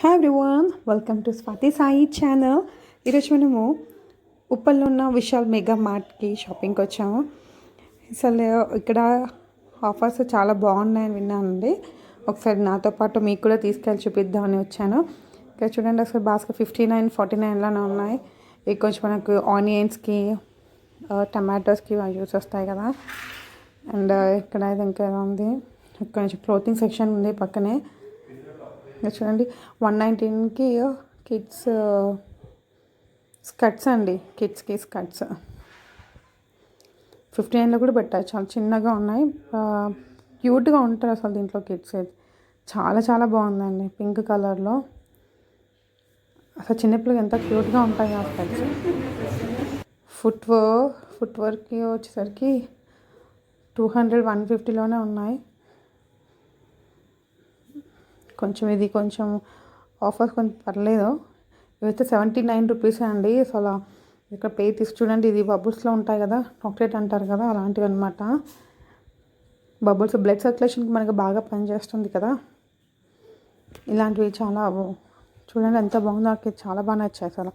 Hi everyone, welcome to Swathi Sai channel. ఈరోజు మనము ఉప్పల్లో ఉన్న విశాల్ మెగా మార్ట్కి షాపింగ్కి వచ్చాము. అసలు ఇక్కడ ఆఫర్స్ చాలా బాగున్నాయని విన్నానండి. ఒకసారి నాతో పాటు మీకు కూడా తీసుకెళ్ళి చూపిద్దామని వచ్చాను. ఇక్కడ చూడండి, అసలు బాస్కెట్ 59-49లానే ఉన్నాయి. ఇవి కొంచెం మనకు ఆనియన్స్కి టమాటోస్కి యూస్ వస్తాయి కదా. అండ్ ఇక్కడ ఇది ఇంకా ఉంది, కొంచెం క్లోతింగ్ సెక్షన్ ఉంది పక్కనే. చూడండి, 119కి కిడ్స్ స్కర్ట్స్ అండి. కిడ్స్కి స్కర్ట్స్ 59లో కూడా పెట్టారు. చాలా చిన్నగా ఉన్నాయి, క్యూట్గా ఉంటారు అసలు దీంట్లో కిడ్స్. అయితే చాలా చాలా బాగుందండి, పింక్ కలర్లో. అసలు చిన్నపిల్లలు ఎంత క్యూట్గా ఉంటాయి ఆ స్కర్ట్స్. ఫుట్వర్కి వచ్చేసరికి 200-150లోనే ఉన్నాయి. ఇది కొంచెం ఆఫర్స్ కొంచెం పర్లేదు. ఇవైతే 79 రూపీస్ అండి. అసలు ఇక్కడ పే తీసి చూడండి, ఇది బబుల్స్లో ఉంటాయి కదా, చాక్లెట్ అంటారు కదా, అలాంటివి అనమాట. బబుల్స్ బ్లడ్ సర్క్యులేషన్కి మనకు బాగా పనిచేస్తుంది కదా. ఇలాంటివి చాలా చూడండి ఎంత బాగుందో, నాకు చాలా బాగా నచ్చాయి అసలు.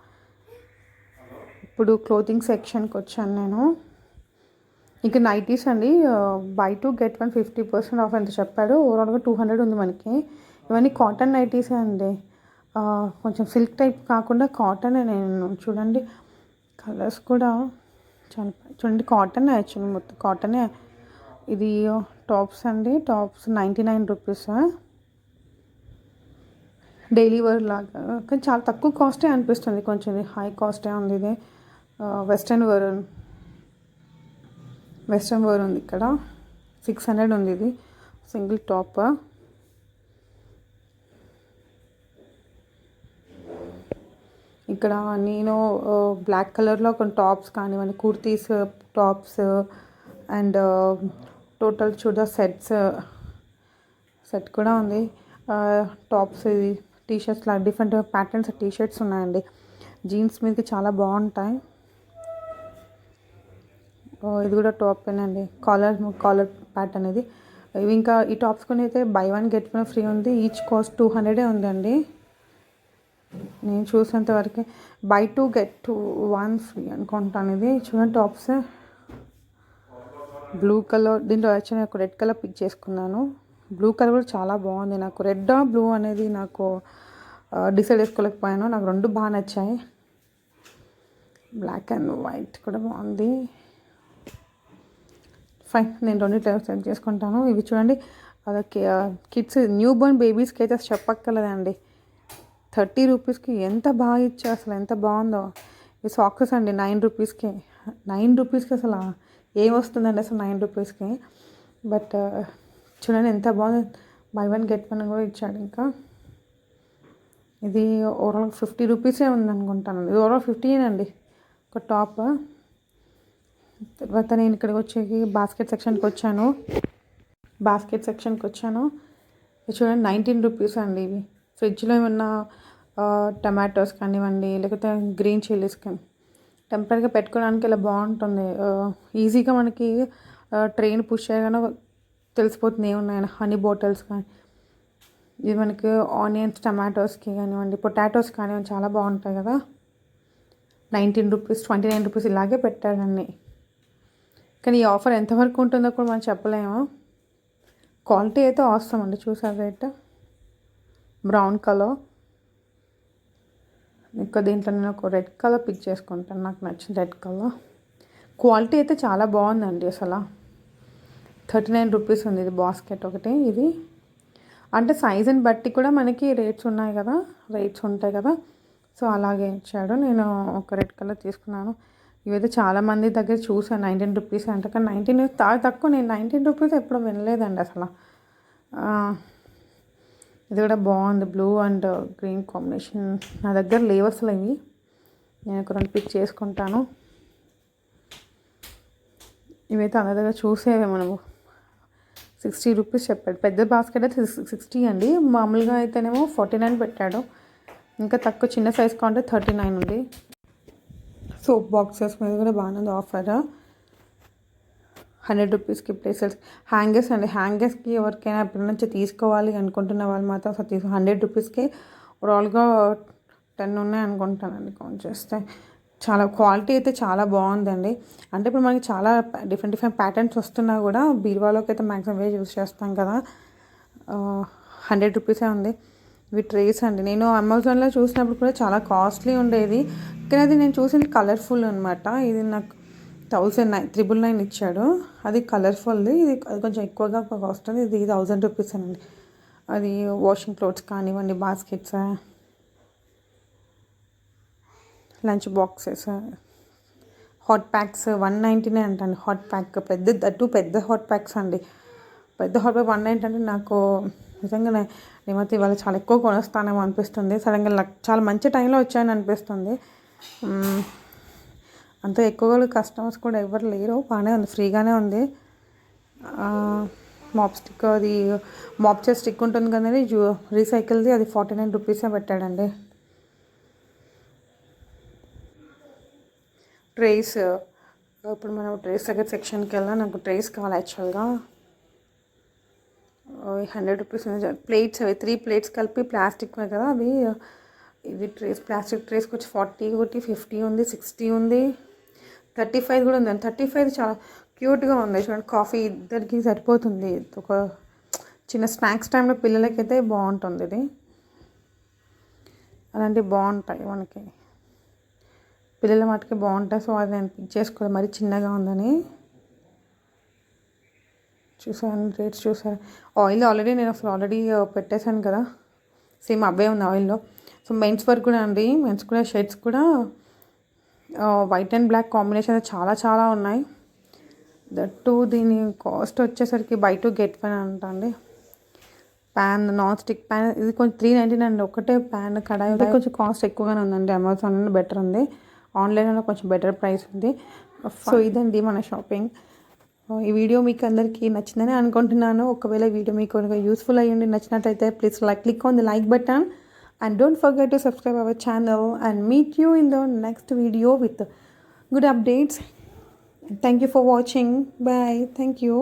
ఇప్పుడు క్లోతింగ్ సెక్షన్కి వచ్చాను నేను. ఇంకా నైటీస్ అండి, బై 2 get 1 50% ఆఫ్ ఎంత చెప్పాడు. ఓవరాల్గా 200 ఉంది మనకి. ఇవన్నీ కాటన్ నైటీసే అండి, కొంచెం సిల్క్ టైప్ కాకుండా కాటనే. నేను చూడండి, కలర్స్ కూడా చాలా చూడండి, కాటన్ యాక్చువల్లీ మొత్తం కాటనే. ఇది టాప్స్ అండి, టాప్స్ 99 రూపీస్. డైలీ వేర్ లాగా, కానీ చాలా తక్కువ కాస్టే అనిపిస్తుంది. కొంచెం ఇది హై కాస్టే ఉంది. ఇది వెస్ట్రన్ వేర్ ఉంది. ఇక్కడ 600 ఉంది. ఇది సింగిల్ టాప్. ఇక్కడ నేను బ్లాక్ కలర్లో కొన్ని టాప్స్ కానివ్వండి, kurtis, tops and total churidar set కూడా ఉంది. టాప్స్, ఇది టీషర్ట్స్ లాగా డిఫరెంట్ ప్యాటర్న్స్ టీషర్ట్స్ ఉన్నాయండి. జీన్స్ మీదకి చాలా బాగుంటాయి. ఇది కూడా టాపేనండి, కాలర్ ప్యాటర్న్ ఇది. ఇవి ఇంకా ఈ టాప్స్ కొని అయితే బై 1 get 1 ఫ్రీ ఉంది. ఈచ్ కాస్ట్ 200 ఉందండి. నేను చూసేంత వరకు బై 2 get 1 ఫ్రీ అనుకుంటాను. ఇది చూడండి, టాప్స్ బ్లూ కలర్, దీంట్లో యాక్చువల్లీ నాకు రెడ్ కలర్ పిక్ చేసుకున్నాను. బ్లూ కలర్ కూడా చాలా బాగుంది. నాకు రెడ్ బ్లూ అనేది నాకు డిసైడ్ చేసుకోలేకపోయాను. నాకు రెండు బాగా నచ్చాయి. బ్లాక్ అండ్ వైట్ కూడా బాగుంది. ఫైన్, నేను రెండింటిలో సెలెక్ట్ చేసుకుంటాను. ఇవి చూడండి, అదొక కిడ్స్ న్యూ బోర్న్ బేబీస్కి అయితే అసలు చెప్పక్కర్లేదండి. 30 రూపీస్కి ఎంత బాగా ఇచ్చా, అసలు ఎంత బాగుందో. ఈ సాక్సెస్ అండి 9 రూపీస్కి. 9 రూపీస్కి అసలు ఏం వస్తుందండి అసలు 9 రూపీస్కి. బట్ చూడండి ఎంత బాగుంది. బై 1 get 1 కూడా ఇచ్చాడు. ఇంకా ఇది ఓవరాల్ 50 రూపీసే ఉందనుకుంటాను. ఇది ఓవరాల్ 15 అండి ఒక టాప్. తర్వాత నేను ఇక్కడికి వచ్చేసి బాస్కెట్ సెక్షన్కి వచ్చాను. ఇది చూడండి 19 రూపీస్ అండి. ఇవి ఫ్రిడ్జ్లో ఏమన్నా టమాటోస్ కానివ్వండి, లేకపోతే గ్రీన్ చిల్లీస్ కానీ టెంపరీగా పెట్టుకోవడానికి ఇలా బాగుంటుంది. ఈజీగా మనకి ట్రైన్ పుష్ చేయగానే తెలిసిపోతుంది ఏమున్నాయని. హనీ బాటిల్స్ కానీ, ఇది మనకి ఆనియన్స్ టమాటోస్కి కానివ్వండి, పొటాటోస్ కానివ్వండి, చాలా బాగుంటాయి కదా. 19 రూపీస్, 29 రూపీస్ ఇలాగే పెట్టాడండి. కానీ ఈ ఆఫర్ ఎంతవరకు ఉంటుందో కూడా మనం చెప్పలేము. క్వాలిటీ అయితే అవసరం అండి. చూసారు రేట్, బ్రౌన్ కలర్. ఇంకా దీంట్లో నేను ఒక రెడ్ కలర్ పిక్ చేసుకుంటాను, నాకు నచ్చిన రెడ్ కలర్. క్వాలిటీ అయితే చాలా బాగుందండి అసలు. 39 రూపీస్ ఉంది ఇది బాస్కెట్ ఒకటి. ఇది అంటే సైజుని బట్టి కూడా మనకి రేట్స్ ఉంటాయి కదా. సో అలాగే ఇచ్చాడు. నేను ఒక రెడ్ కలర్ తీసుకున్నాను. ఇవైతే చాలామంది దగ్గర చూసాను 19 రూపీస్ అంటే, కానీ 19 తక్కువ. నేను 19 రూపీస్ ఎప్పుడు వినలేదండి అసలు. ఇది కూడా బాగుంది, బ్లూ అండ్ గ్రీన్ కాంబినేషన్. నా దగ్గర లేవు అసలు ఇవి. నేను ఒక 2 పిక్ చేసుకుంటాను. ఇవైతే అందరి దగ్గర చూసేవే మనము. 60 రూపీస్ చెప్పాడు. పెద్ద బాస్కెట్ అయితే 60 అండి. మామూలుగా అయితేనేమో 49 పెట్టాడు. ఇంకా తక్కువ చిన్న సైజ్ కావాలంటే 39 ఉంది. సోప్ బాక్సెస్ మీద కూడా బాగానే ఉంది ఆఫర్. 100 రూపీస్కి ప్లేసెస్. హ్యాంగర్స్ అండి, హ్యాంగర్స్కి ఎవరికైనా ఎప్పటి నుంచి తీసుకోవాలి అనుకుంటున్న వాళ్ళు మాత్రం 100 రూపీస్కి ఓవరాల్గా 10 ఉన్నాయి అనుకుంటానండి కౌంట్ చేస్తే. చాలా క్వాలిటీ అయితే చాలా బాగుందండి. అంటే ఇప్పుడు మనకి చాలా డిఫరెంట్ డిఫరెంట్ ప్యాటర్న్స్ వస్తున్నా కూడా బీరువాలోకి అయితే మ్యాక్సిమం వే యూస్ చేస్తాం కదా. 100 రూపీసే ఉంది. ఇవి ట్రేస్ అండి. నేను అమెజాన్లో చూసినప్పుడు కూడా చాలా కాస్ట్లీ ఉండేది, కానీ అది నేను చూసింది కలర్ఫుల్ అనమాట. ఇది నాకు 999 ఇచ్చాడు. అది కలర్ఫుల్ది. ఇది కొంచెం ఎక్కువగా కాస్ట్ ఉంది. ఇది 1000 రూపీస్ అండి. అది వాషింగ్ క్లోత్స్ కానివ్వండి, baskets, lunch boxes, hot packs 199 అంటండి. హాట్ ప్యాక్ పెద్ద హాట్ ప్యాక్స్ అండి. పెద్ద హాట్ ప్యాక్ 190 అంటే నాకు నిజంగా నేమైతే ఇవాళ చాలా ఎక్కువ కొనొస్తానేమో అనిపిస్తుంది. సడన్గా చాలా మంచి టైంలో వచ్చాయని అనిపిస్తుంది. అంత ఎక్కువగా కస్టమర్స్ కూడా ఎవరు లేరు. బాగానే ఉంది, ఫ్రీగానే ఉంది. మాప్ స్టిక్, అది మాప్ చేసే స్టిక్ ఉంటుంది కదండి రీసైకిల్ది, అది 49 రూపీసే పెట్టాడండి. ట్రేస్, ఇప్పుడు మనం ట్రేస్ దగ్గర సెక్షన్కి వెళ్ళా. నాకు ట్రేస్ కావాలి యాక్చువల్గా. 100 రూపీస్ ఉంది. ప్లేట్స్ అవి 3 ప్లేట్స్ కలిపి ప్లాస్టిక్ కదా అవి. ఇది ట్రేస్, ప్లాస్టిక్ ట్రేస్కి వచ్చి 40 ఒకటి, 50 ఉంది, 60 ఉంది, 35 కూడా ఉంది. 35 చాలా క్యూట్గా ఉంది చూడండి. కాఫీ ఇద్దరికి సరిపోతుంది. ఒక చిన్న స్నాక్స్ టైంలో పిల్లలకైతే బాగుంటుంది ఇది. అలాంటివి బాగుంటాయి మనకి, పిల్లల మటుకే బాగుంటాయి. సో అది నేను పిక్ చేసుకోవాలి, మరీ చిన్నగా ఉందని. చూసాను రేట్స్ చూసాను. ఆయిల్ ఆల్రెడీ నేను ఆల్రెడీ పెట్టేశాను కదా, సేమ్ అవే ఉంది ఆయిల్లో. సో మెన్స్ వరకు కూడా అండి, మెన్స్ కూడా షర్ట్స్ కూడా వైట్ అండ్ బ్లాక్ కాంబినేషన్ చాలా చాలా ఉన్నాయి. దట్టు దీని కాస్ట్ వచ్చేసరికి బై 2 get 1 అంట అండి. ప్యాన్, నాన్ స్టిక్ ప్యాన్, ఇది కొంచెం 399 అండి. ఒకటే ప్యాన్ కడాయి కొంచెం కాస్ట్ ఎక్కువగానే ఉందండి. అమెజాన్లో బెటర్ ఉంది, ఆన్లైన్లో కొంచెం బెటర్ ప్రైస్ ఉంది. సో ఇదండి మన షాపింగ్. ఈ వీడియో మీకు అందరికీ నచ్చిందని అనుకుంటున్నాను. ఒకవేళ వీడియో మీకు యూస్ఫుల్ అయ్యండి, నచ్చినట్లయితే please click on the like button and don't forget to subscribe our channel and meet you in the next video with good updates. Thank you for watching. Bye. Thank you.